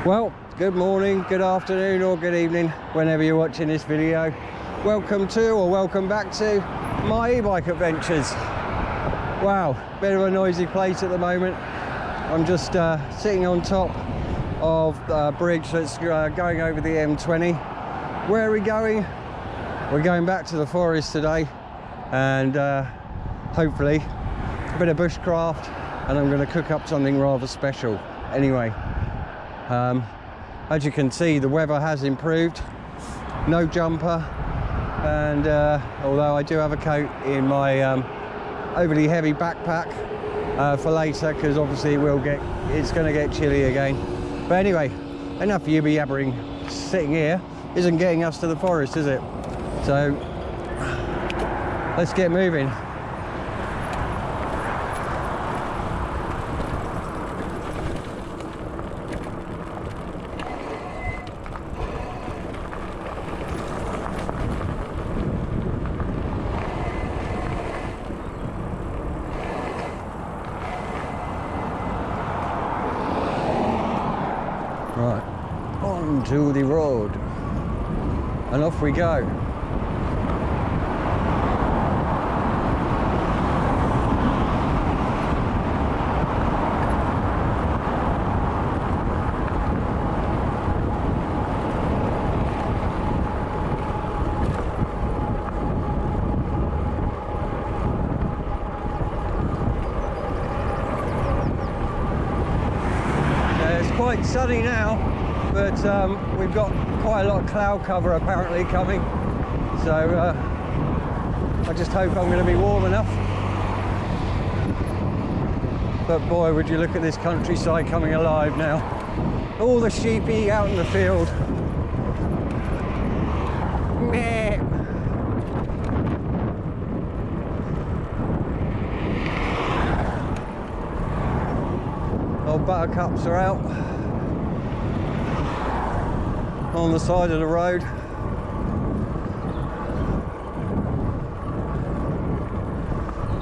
Well, good morning, good afternoon or good evening, whenever you're watching this video. Welcome to or welcome back to my e-bike adventures. Wow, bit of a noisy place at the moment. I'm just sitting on top of a bridge that's going over the M20. Where are we going? We're going back to the forest today, and hopefully a bit of bushcraft, and I'm going to cook up something rather special. Anyway, as you can see, the weather has improved. No jumper, and although I do have a coat in my overly heavy backpack for later, because obviously it's going to get chilly again. But anyway, enough yibby yabbering. Sitting here isn't getting us to the forest, is it? So let's get moving. Right, onto the road, and off we go. Quite sunny now, but we've got quite a lot of cloud cover apparently coming, so I just hope I'm going to be warm enough. But boy, would you look at this countryside coming alive now. All the sheepy out in the field. Meh. Old buttercups are out on the side of the road.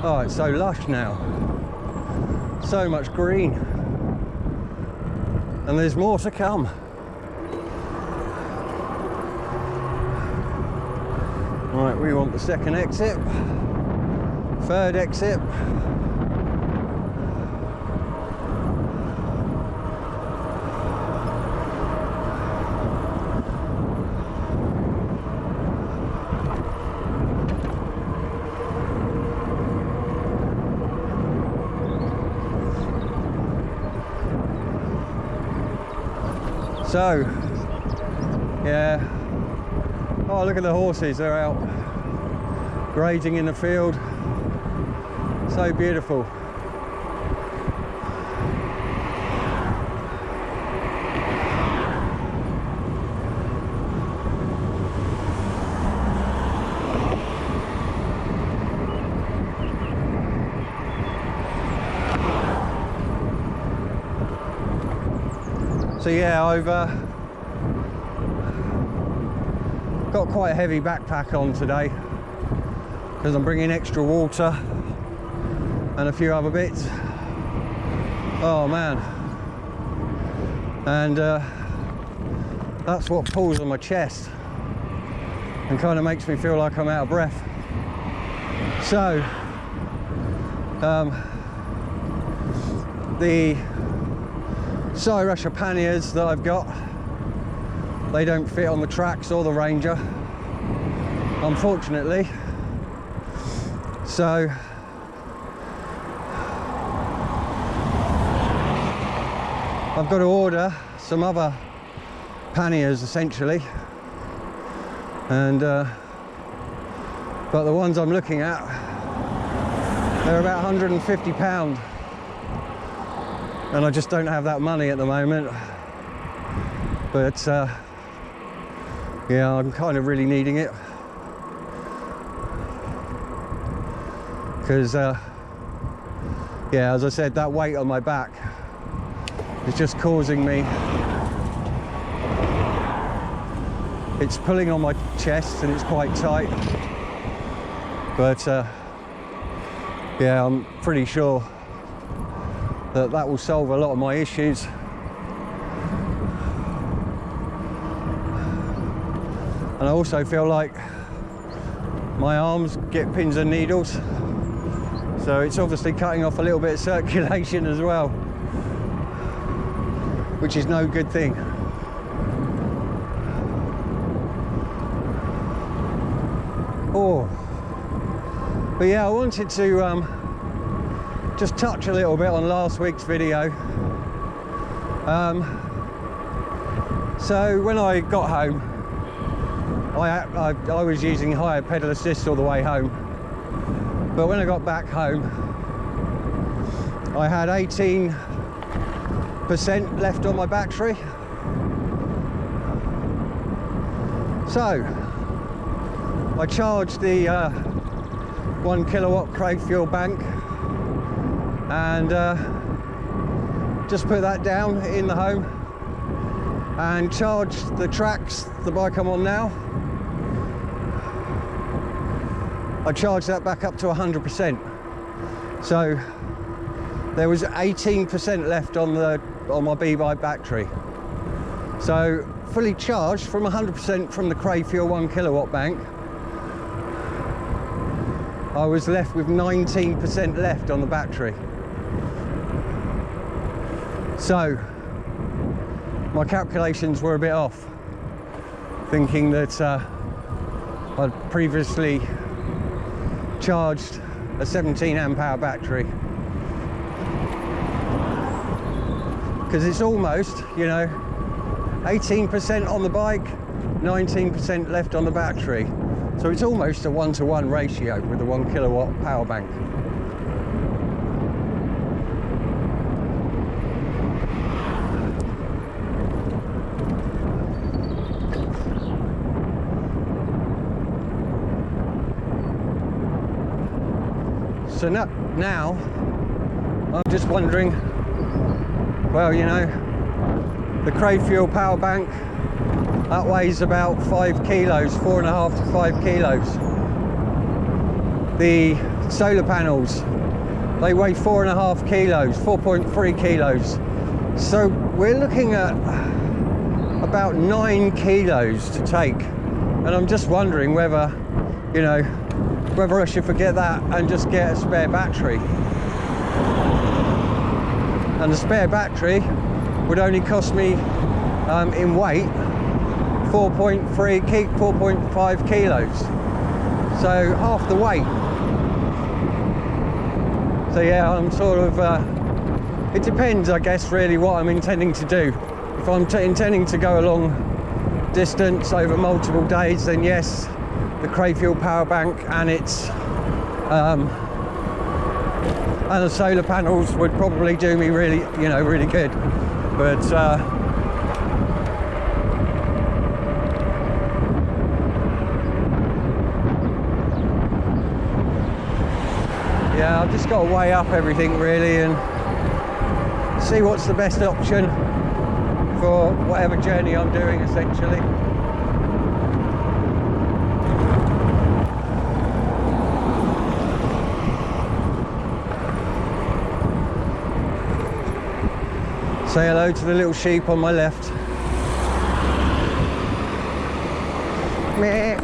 Oh, it's so lush now. So much green. And there's more to come. Right, we want the second exit, third exit. So, yeah, oh, look at the horses, they're out grazing in the field. So beautiful. So yeah, I've got quite a heavy backpack on today because I'm bringing extra water and a few other bits. Oh man, and that's what pulls on my chest and kind of makes me feel like I'm out of breath. So the cyrusher panniers that I've got, they don't fit on the Trax or the Ranger, unfortunately. So I've got to order some other panniers essentially, and but the ones I'm looking at, they're about £150. And I just don't have that money at the moment, but yeah, I'm kind of really needing it, because yeah, as I said, that weight on my back is just causing me, it's pulling on my chest and it's quite tight, but yeah, I'm pretty sure that will solve a lot of my issues. And I also feel like my arms get pins and needles, so it's obviously cutting off a little bit of circulation as well, which is no good thing. Oh, but yeah, I wanted to just touch a little bit on last week's video. So when I got home, I was using higher pedal assist all the way home, but when I got back home I had 18% left on my battery. So I charged the 1 kilowatt Crave fuel bank and just put that down in the home and charged the tracks, the bike I'm on now. I charged that back up to 100%. So there was 18% left on my B-bike battery. So fully charged from 100% from the Crave Fuel 1 kilowatt bank, I was left with 19% left on the battery. So my calculations were a bit off, thinking that I'd previously charged a 17 amp hour battery, because it's almost, you know, 18% on the bike, 19% left on the battery. So it's almost a 1-to-1 ratio with the 1 kilowatt power bank. So now I'm just wondering, well, you know, the Crave Fuel power bank, that weighs about 5 kilos, 4.5 to 5 kilos. The solar panels, they weigh 4.5 kilos, 4.3 kilos. So we're looking at about 9 kilos to take. And I'm just wondering whether, you know, whether I should forget that and just get a spare battery. And the spare battery would only cost me in weight 4.5 kilos, so half the weight. So yeah, I'm sort of it depends, I guess, really what I'm intending to do. If I'm intending to go a long distance over multiple days, then yes, the Crave Fuel power bank and its and the solar panels would probably do me really, you know, really good. But yeah, I've just got to weigh up everything really and see what's the best option for whatever journey I'm doing, essentially. Say hello to the little sheep on my left. Meh.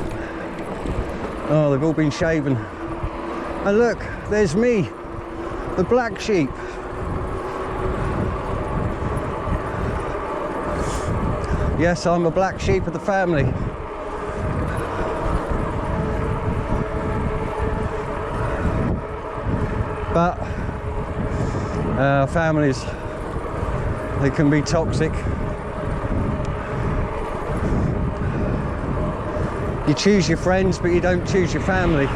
Oh, they've all been shaven. And look, there's me, the black sheep. Yes, I'm a black sheep of the family. But families, they can be toxic. You choose your friends, but you don't choose your family.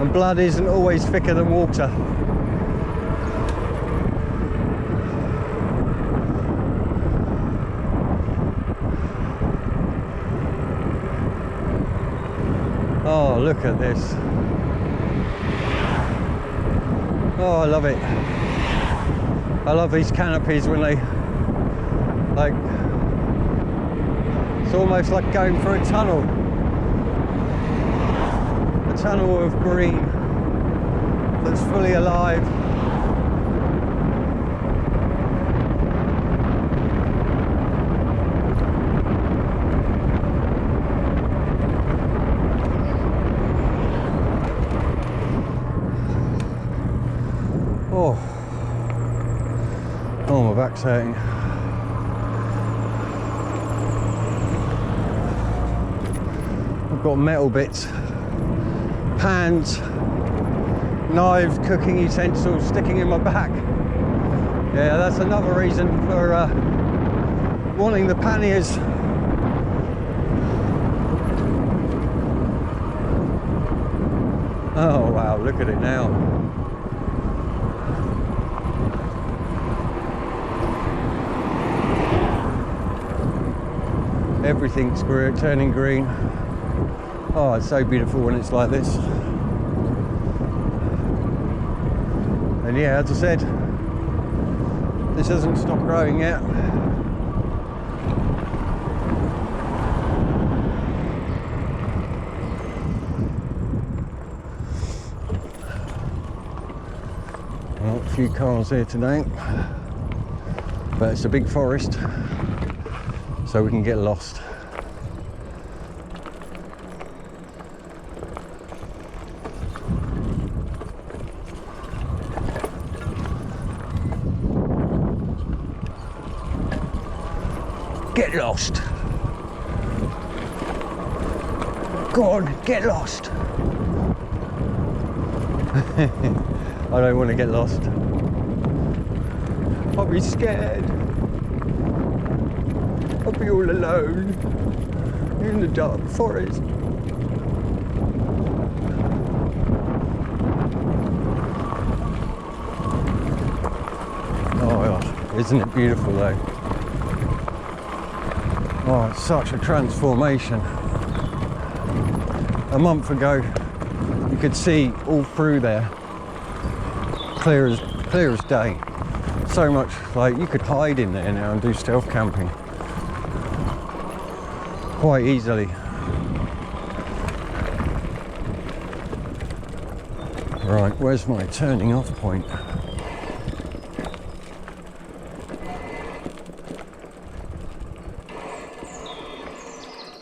And blood isn't always thicker than water. Oh, look at this. Oh, I love it. I love these canopies when they, like, it's almost like going through a tunnel. A tunnel of green that's fully alive. Oh, my back's hurting. I've got metal bits, pans, knives, cooking utensils sticking in my back. Yeah, that's another reason for wanting the panniers. Oh wow, look at it now. Everything's turning green. Oh, it's so beautiful when it's like this. And yeah, as I said, this hasn't stopped growing yet. Well, a few cars here today, but it's a big forest, so we can get lost. Get lost. Go on, get lost. I don't want to get lost. I'll be scared. I'll be all alone in the dark forest. Oh, isn't it beautiful though? Oh, it's such a transformation. A month ago, you could see all through there, clear as day. So much, like you could hide in there now and do stealth camping quite easily. Right, where's my turning off point?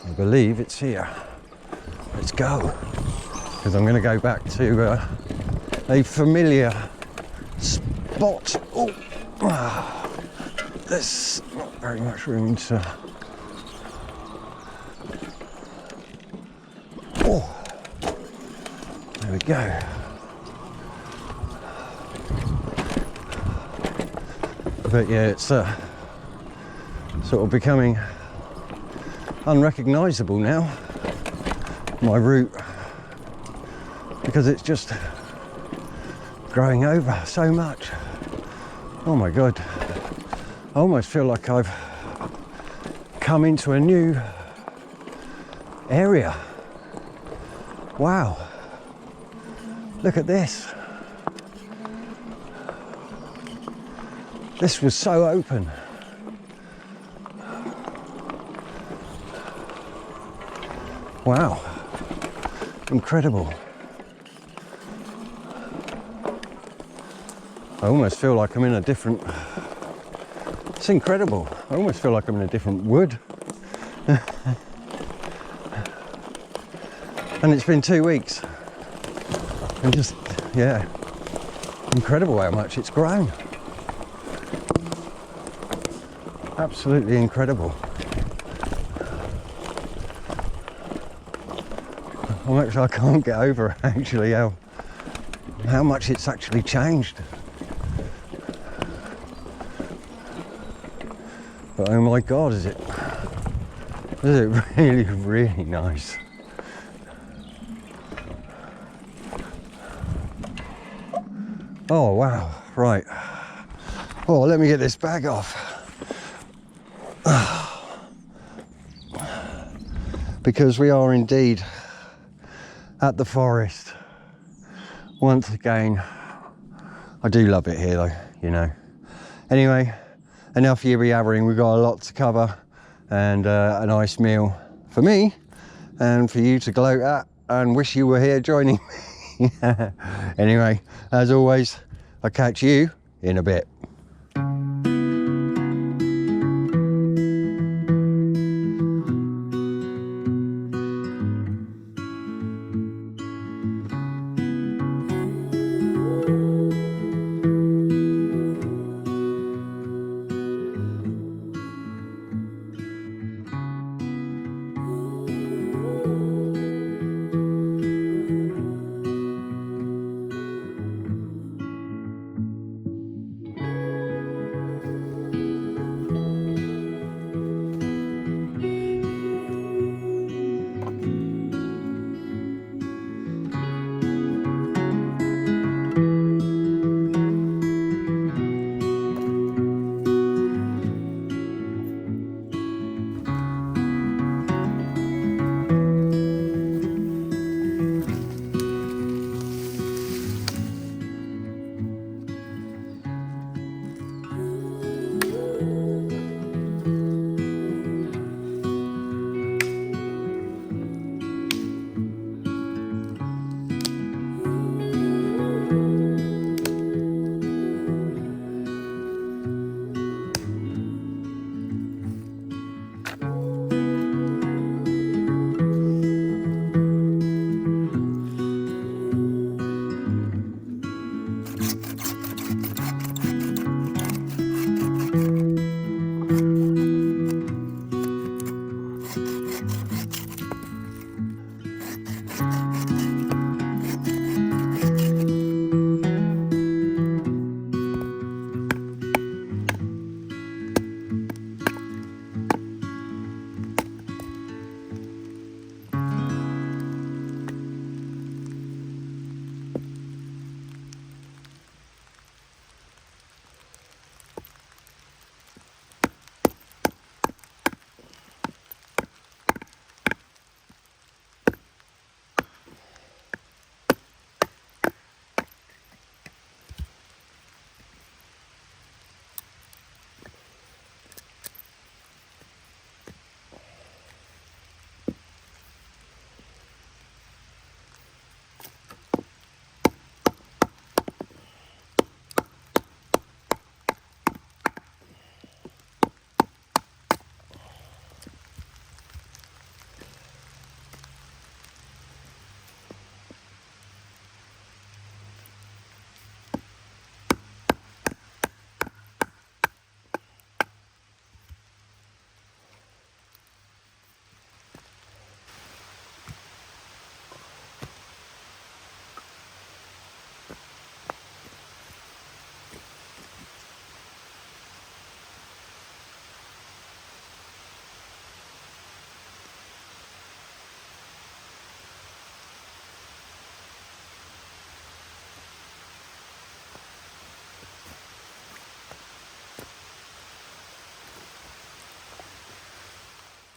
I believe it's here. Let's go, because I'm going to go back to a familiar spot. Oh, there's not very much room to. Oh, there we go. But yeah, it's sort of becoming unrecognisable now, my route, because it's just growing over so much. Oh my god, I almost feel like I've come into a new area. Wow, look at this. This was so open. Wow, incredible. I almost feel like I'm in a different, it's incredible. I almost feel like I'm in a different wood. And it's been 2 weeks. And just, yeah, incredible how much it's grown. Absolutely incredible. I can't get over actually how much it's actually changed. But oh my god, is it really, really nice. Oh wow, right. Oh, let me get this bag off. Because we are indeed at the forest once again. I do love it here though, you know. Anyway, enough yibby yabbering. We've got a lot to cover, and a nice meal for me and for you to gloat at and wish you were here joining me. Anyway, as always, I'll catch you in a bit.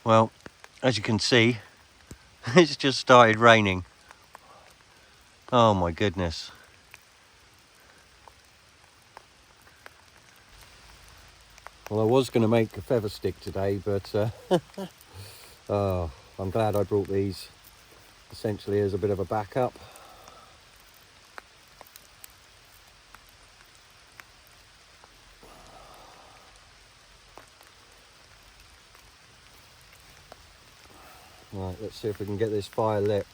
Well, as you can see, it's just started raining. Oh my goodness. Well, I was going to make a feather stick today, but oh, I'm glad I brought these essentially as a bit of a backup. Right, let's see if we can get this fire lit.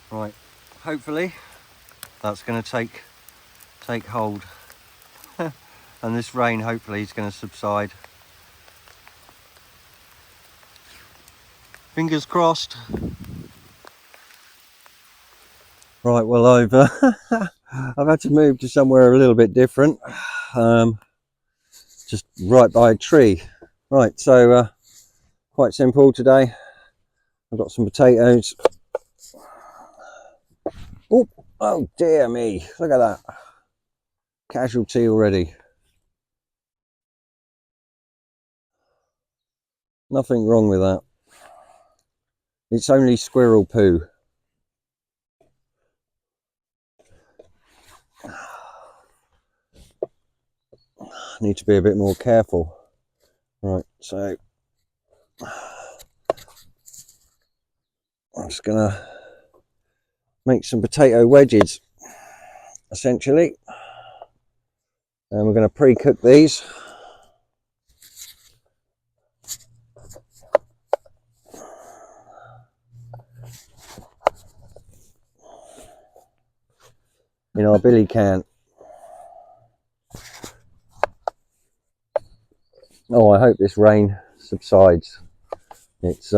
Right, hopefully that's going to take hold and this rain hopefully is going to subside. Fingers crossed. Right, well I've I've had to move to somewhere a little bit different, just right by a tree. Right, so quite simple today. I've got some potatoes. Oh, oh dear me, look at that. Casualty already. Nothing wrong with that. It's only squirrel poo. Need to be a bit more careful. Right, so I'm just gonna make some potato wedges essentially, and we're going to pre-cook these. In our billy can. Oh, I hope this rain subsides. It's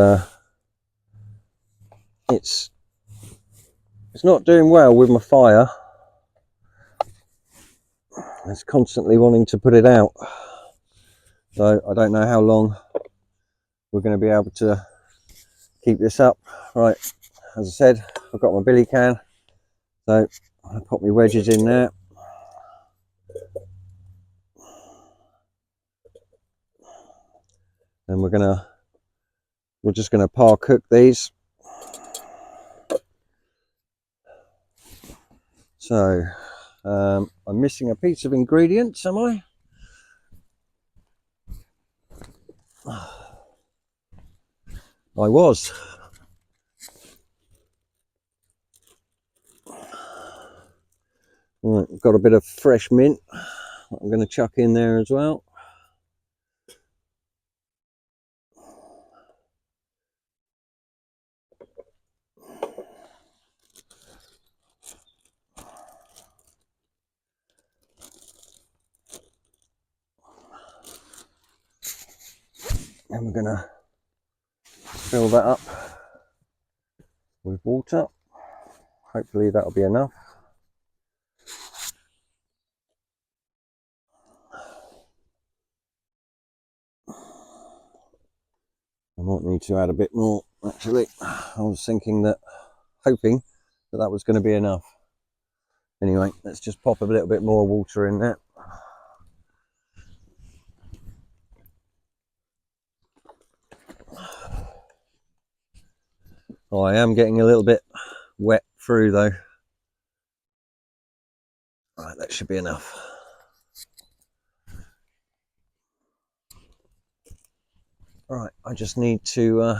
not doing well with my fire. It's constantly wanting to put it out. So I don't know how long we're going to be able to keep this up. Right, as I said, I've got my billy can, so I'll pop my wedges in there. And we're just gonna par cook these. So I'm missing a piece of ingredients, am I? I was. Right, I've got a bit of fresh mint I'm going to chuck in there as well. And we're going to fill that up with water. Hopefully that'll be enough. I might need to add a bit more actually. I was thinking that, hoping that that was going to be enough. Anyway, let's just pop a little bit more water in there. Oh, I am getting a little bit wet through though. Right, that should be enough. Right, I just need to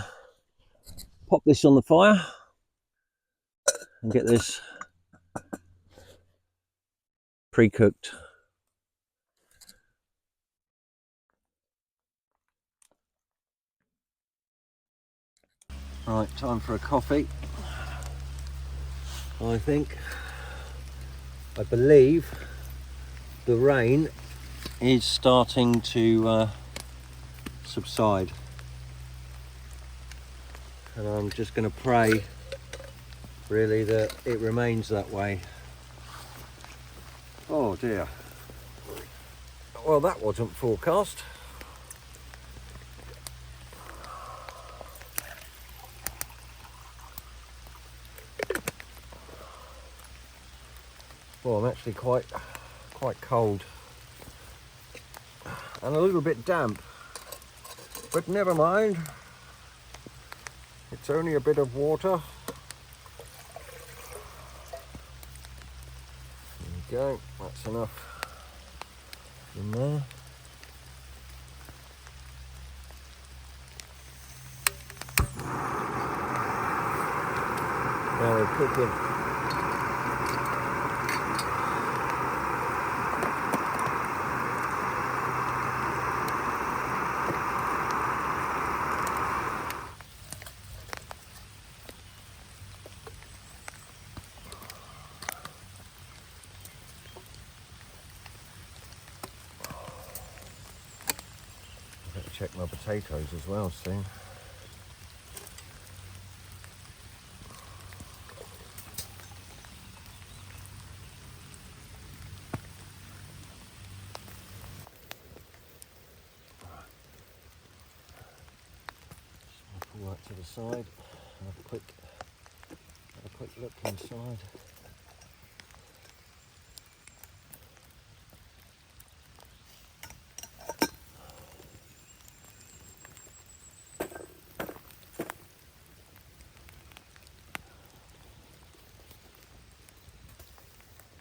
pop this on the fire and get this pre-cooked. Right, time for a coffee. I believe the rain is starting to subside, and I'm just going to pray really that it remains that way. Oh dear, well that wasn't forecast. Well, I'm actually quite cold and a little bit damp, but never mind, it's only a bit of water. There we go, that's enough in there. Now we're cooking. Check my potatoes as well soon. Just pull that to the side. Have a quick look inside.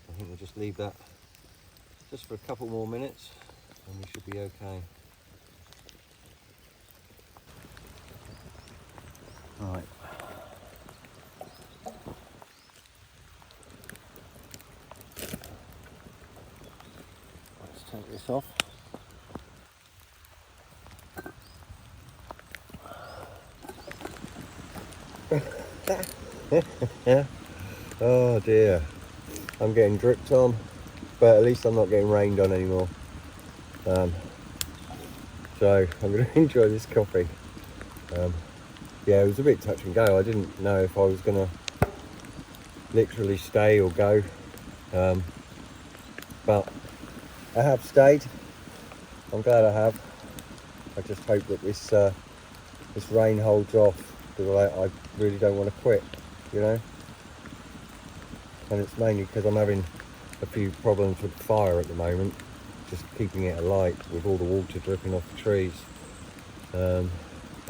I think we'll just leave that just for a couple more minutes and we should be okay. Right. Let's take this off. Oh dear, I'm getting dripped on, but at least I'm not getting rained on anymore. So I'm going to enjoy this coffee. Yeah, it was a bit touch and go. I didn't know if I was going to literally stay or go, but I have stayed. I'm glad I have. I just hope that this rain holds off, because I really don't want to quit, you know. And it's mainly because I'm having a few problems with the fire at the moment, just keeping it alight with all the water dripping off the trees. I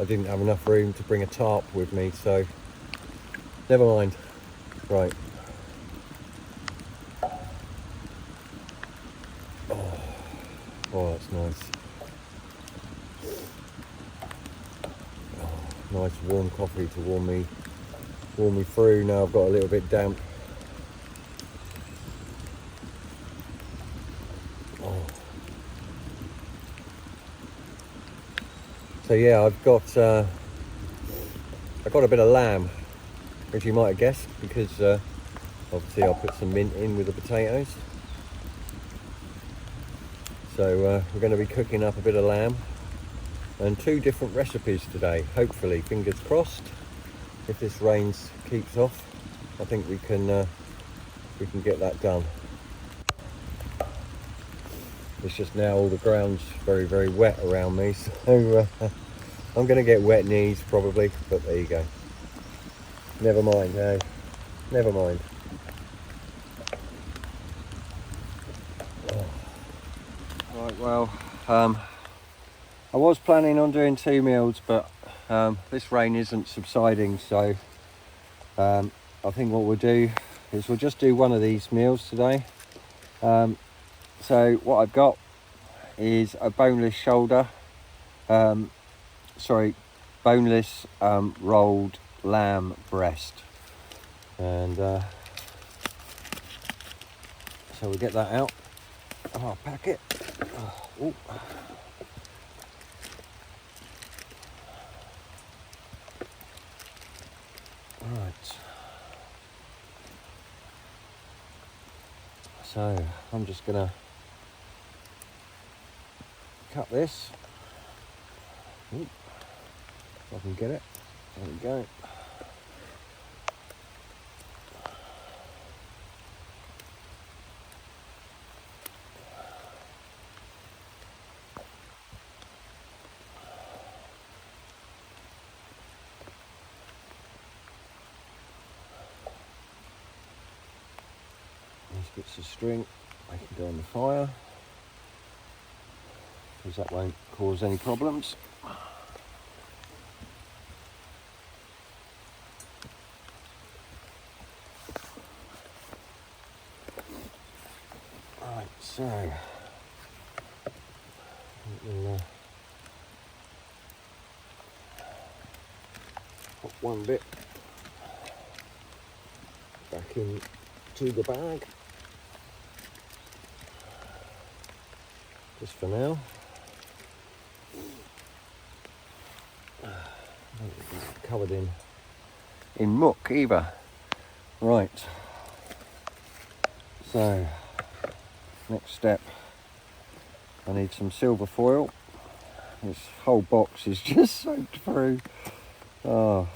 didn't have enough room to bring a tarp with me, so never mind. Right. Oh, that's nice. Oh, nice warm coffee to warm me through. Now I've got a little bit damp. So yeah, I got a bit of lamb, as you might have guessed, because obviously I put some mint in with the potatoes. So we're going to be cooking up a bit of lamb, and 2 different recipes today. Hopefully, fingers crossed. If this rain keeps off, I think we can get that done. It's just now all the ground's very, very wet around me, so I'm going to get wet knees probably, but there you go. Never mind, hey? Never mind. Oh. Right, well, I was planning on doing 2 meals, but this rain isn't subsiding, so I think what we'll do is we'll just do one of these meals today. So what I've got is a boneless shoulder, boneless rolled lamb breast. And so we get that out. I'll pack it. Oh. Right. So I'm just gonna cut this. Ooh. If I can get it. There we go. These bits of string I can go on the fire, because that won't cause any problems. Right, so we'll put one bit back into the bag, just for now. Covered in muck either. Right, so next step, I need some silver foil. This whole box is just soaked through. Oh,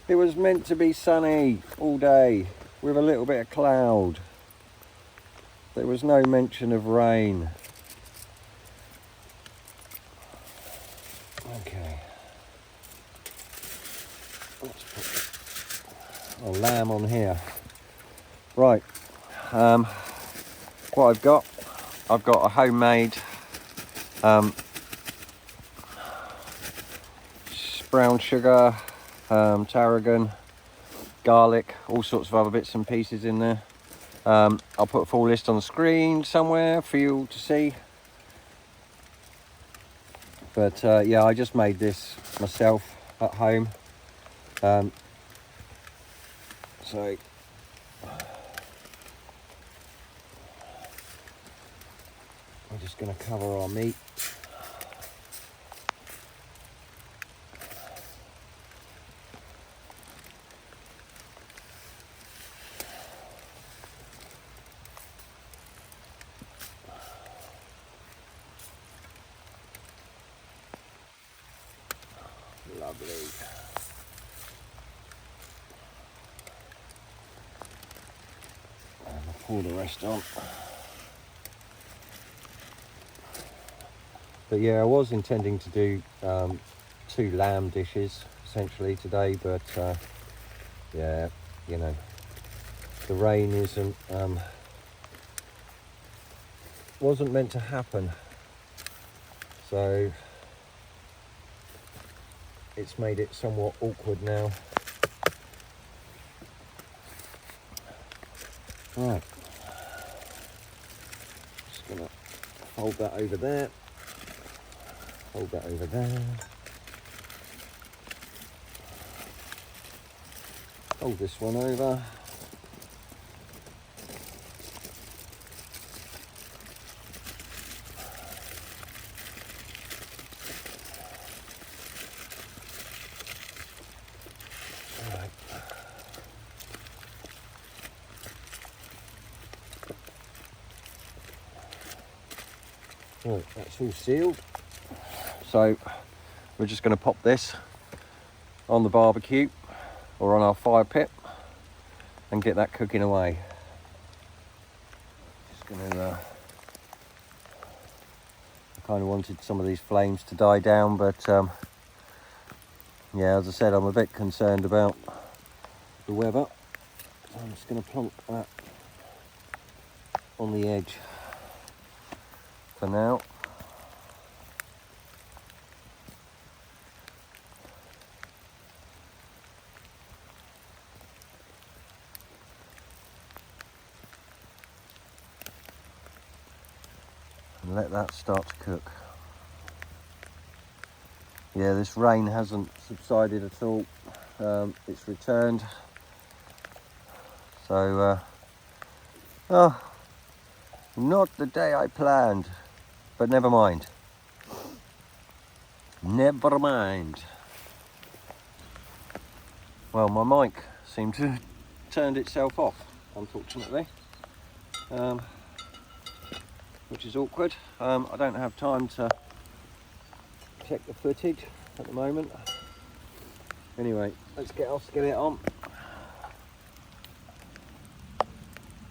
it was meant to be sunny all day with a little bit of cloud. There was no mention of rain. Okay, let's put a lamb on here. Right, what I've got a homemade brown sugar, tarragon, garlic, all sorts of other bits and pieces in there. I'll put a full list on the screen somewhere for you all to see. But yeah, I just made this myself at home. So we're just going to cover our meat. Lovely. And I'll pour the rest on. But yeah, I was intending to do 2 lamb dishes essentially today, but yeah, you know, the rain wasn't meant to happen, so it's made it somewhat awkward now. Right, just gonna fold that over there, fold that over there, fold this one over. Right, that's all sealed. So we're just going to pop this on the barbecue or on our fire pit and get that cooking away. Just going to, I kind of wanted some of these flames to die down, but yeah, as I said, I'm a bit concerned about the weather. So I'm just going to plonk that on the edge for now. And let that start to cook. Yeah, this rain hasn't subsided at all. It's returned. So, oh, not the day I planned, but never mind. Never mind. Well, my mic seemed to have turned itself off, unfortunately, which is awkward. I don't have time to check the footage at the moment. Anyway, let's get our skillet on.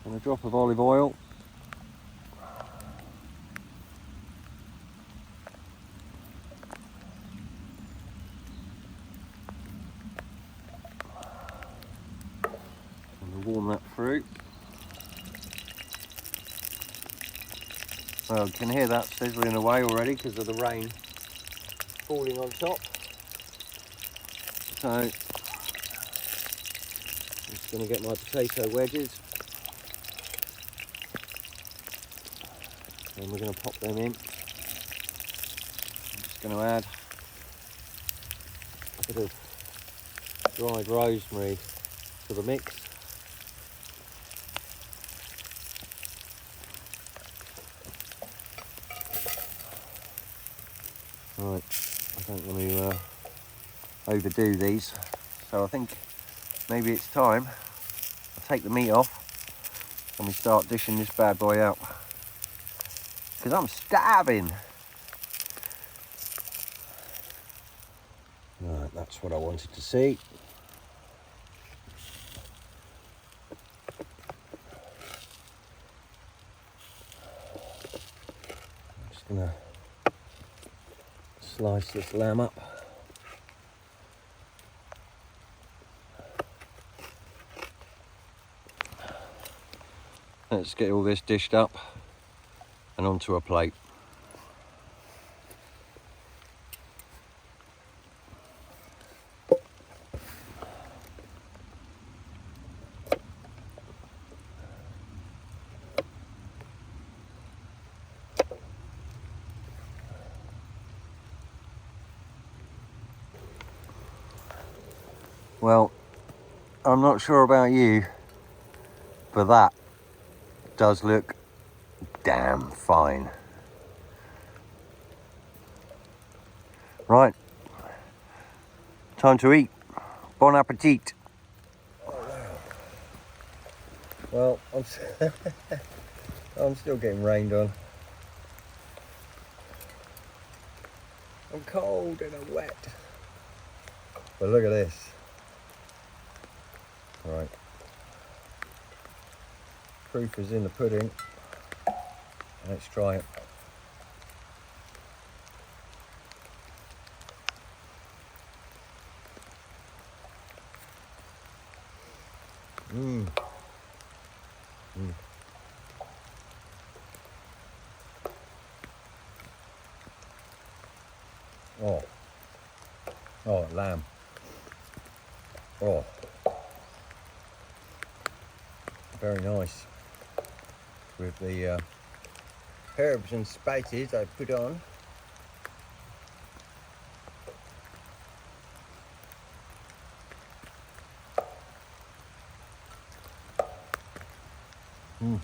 And a drop of olive oil. And we'll warm that through. Well, you can hear that sizzling away already because of the rain falling on top. So, just going to get my potato wedges. And we're going to pop them in. I'm just going to add a bit of dried rosemary to the mix. Right, I don't want to overdo these, so I think maybe it's time I take the meat off and we start dishing this bad boy out. Because I'm starving. Right, that's what I wanted to see. I'm just gonna slice this lamb up. Let's get all this dished up and onto a plate. Well, I'm not sure about you, but that does look damn fine. Right, time to eat. Bon appetit. Well, I'm still getting rained on. I'm cold and I'm wet. But look at this. Right. Proof is in the pudding. Let's try it. Mmm. Mm. Oh, lamb. Oh, very nice with the herbs and spices I put on. Mm.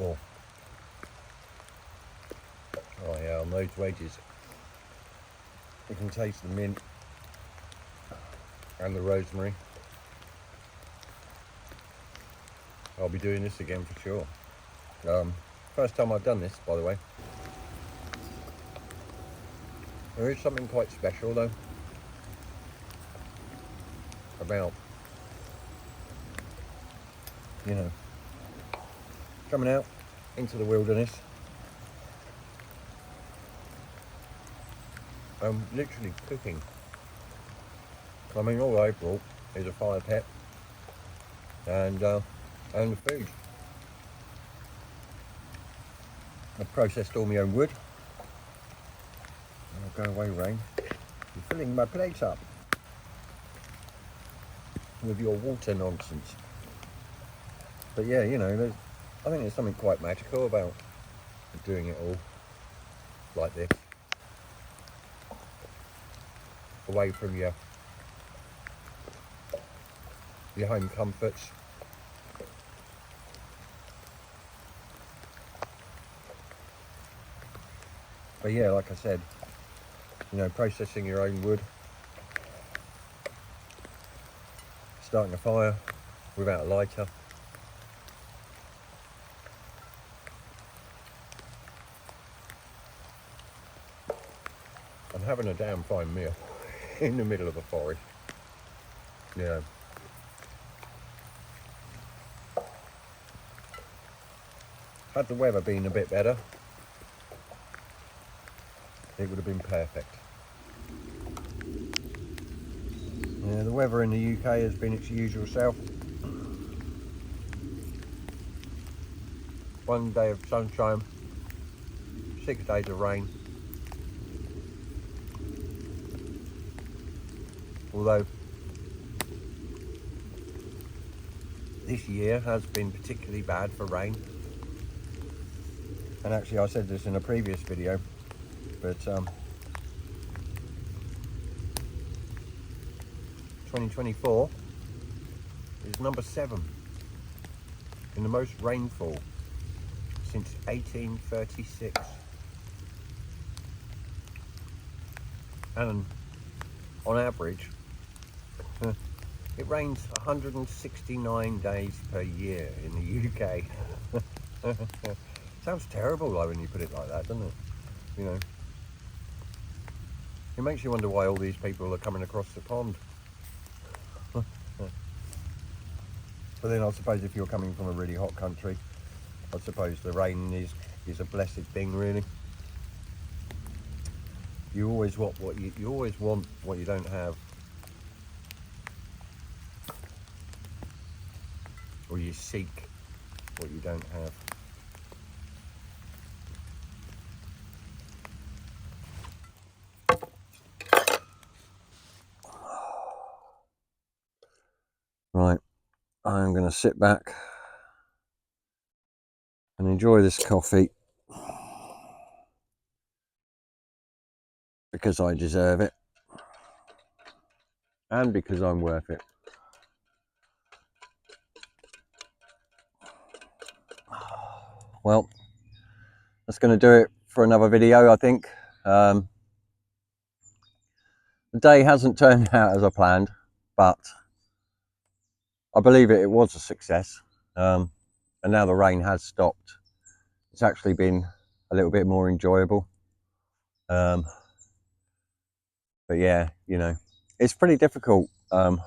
Oh. Oh yeah, on those wedges you can taste the mint and the rosemary. I'll be doing this again for sure. First time I've done this, by the way. There is something quite special though about, you know, coming out into the wilderness. I'm literally cooking. I mean, all I brought is a fire pit and the food. I've processed all my own wood. Oh, go away, rain. You're filling my plate up with your water nonsense. But yeah, you know, I think there's something quite magical about doing it all like this. away from your home comforts. But yeah, like I said, you know, processing your own wood, starting a fire without a lighter, and having a damn fine meal in the middle of a forest. Yeah. Had the weather been a bit better, it would have been perfect. Yeah, the weather in the UK has been its usual self. One day of sunshine, 6 days of rain. Although this year has been particularly bad for rain. And actually I said this in a previous video, but 2024 is number 7 in the most rainfall since 1836. And on average, it rains 169 days per year in the UK. Sounds terrible though when you put it like that, doesn't it? You know, it makes you wonder why all these people are coming across the pond. But then I suppose if you're coming from a really hot country, I suppose the rain is a blessed thing, really. You always want what you always want what you don't have, or you seek what you don't have. Right, I'm going to sit back and enjoy this coffee because I deserve it and because I'm worth it. Well, that's going to do it for another video, I think. The day hasn't turned out as I planned, but I believe it was a success. And now the rain has stopped. It's actually been a little bit more enjoyable. But yeah, you know, it's pretty difficult. You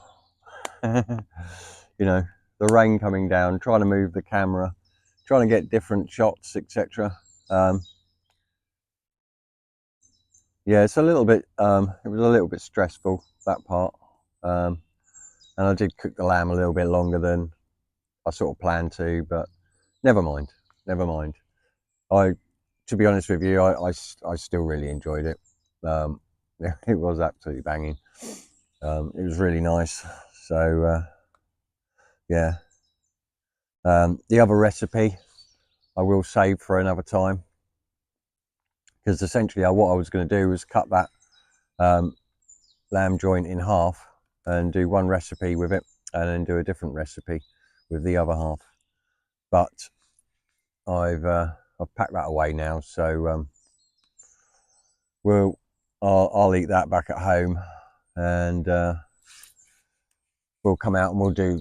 know, the rain coming down, trying to move the camera, trying to get different shots, etc. Yeah, it's a little bit, it was a little bit stressful, that part. And I did cook the lamb a little bit longer than I sort of planned to, but never mind, never mind. To be honest with you, I still really enjoyed it. It was absolutely banging. It was really nice. So, yeah. The other recipe I will save for another time, because essentially what I was going to do was cut that lamb joint in half and do one recipe with it and then do a different recipe with the other half. But I've packed that away now, so I'll eat that back at home, and we'll come out and we'll do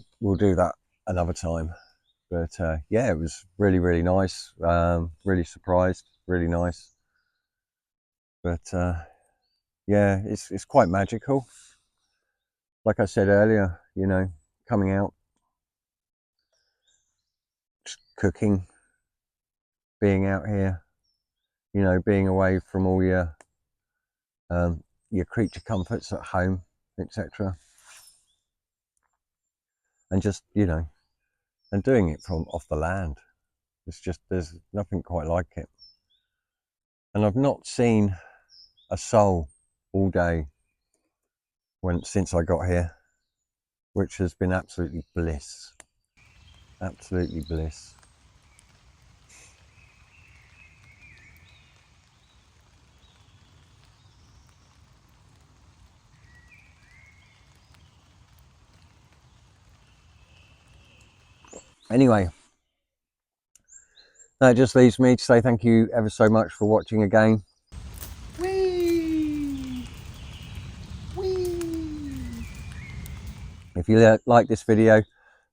that another time. But yeah, it was really, really nice. Really surprised, really nice. But yeah, it's quite magical. Like I said earlier, you know, coming out, cooking, being out here, you know, being away from all your creature comforts at home, etc. And just, you know, and doing it from off the land. It's just, there's nothing quite like it. And I've not seen a soul all day since I got here, which has been absolutely bliss. Absolutely bliss. Anyway, that just leaves me to say thank you ever so much for watching again. Whee! Whee! If you like this video,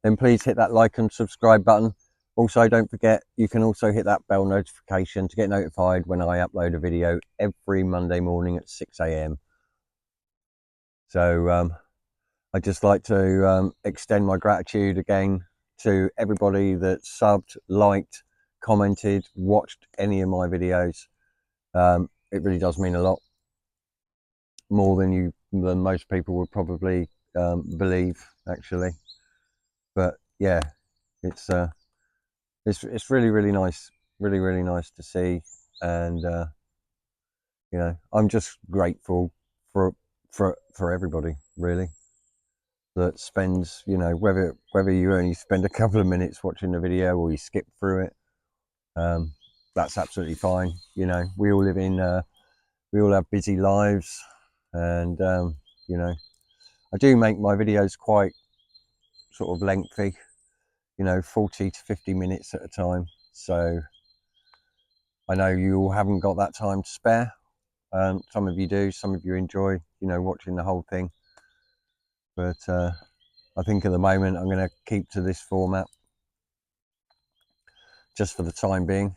then please hit that like and subscribe button. Also, don't forget, you can also hit that bell notification to get notified when I upload a video every Monday morning at 6 AM. So I'd just like to extend my gratitude again to everybody that subbed, liked, commented, watched any of my videos. It really does mean a lot, more than most people would probably believe, actually. But yeah, it's really nice, really nice to see, and you know, I'm just grateful for everybody, really, that spends, you know, whether you only spend a couple of minutes watching the video or you skip through it, that's absolutely fine. You know, we all live in we all have busy lives, and you know, I do make my videos quite sort of lengthy, you know, 40 to 50 minutes at a time. So I know you all haven't got that time to spare. Some of you do, some of you enjoy, you know, watching the whole thing. But I think at the moment I'm going to keep to this format just for the time being.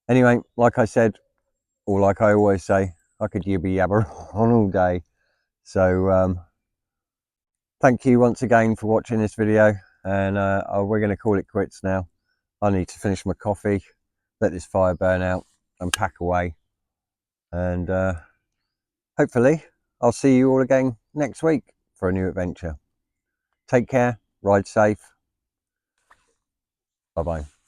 Anyway, like I said, or like I always say, I could yibber yabber on all day. So thank you once again for watching this video, and we're going to call it quits now. I need to finish my coffee, let this fire burn out, and pack away. And hopefully I'll see you all again next week for a new adventure. Take care, ride safe. Bye bye.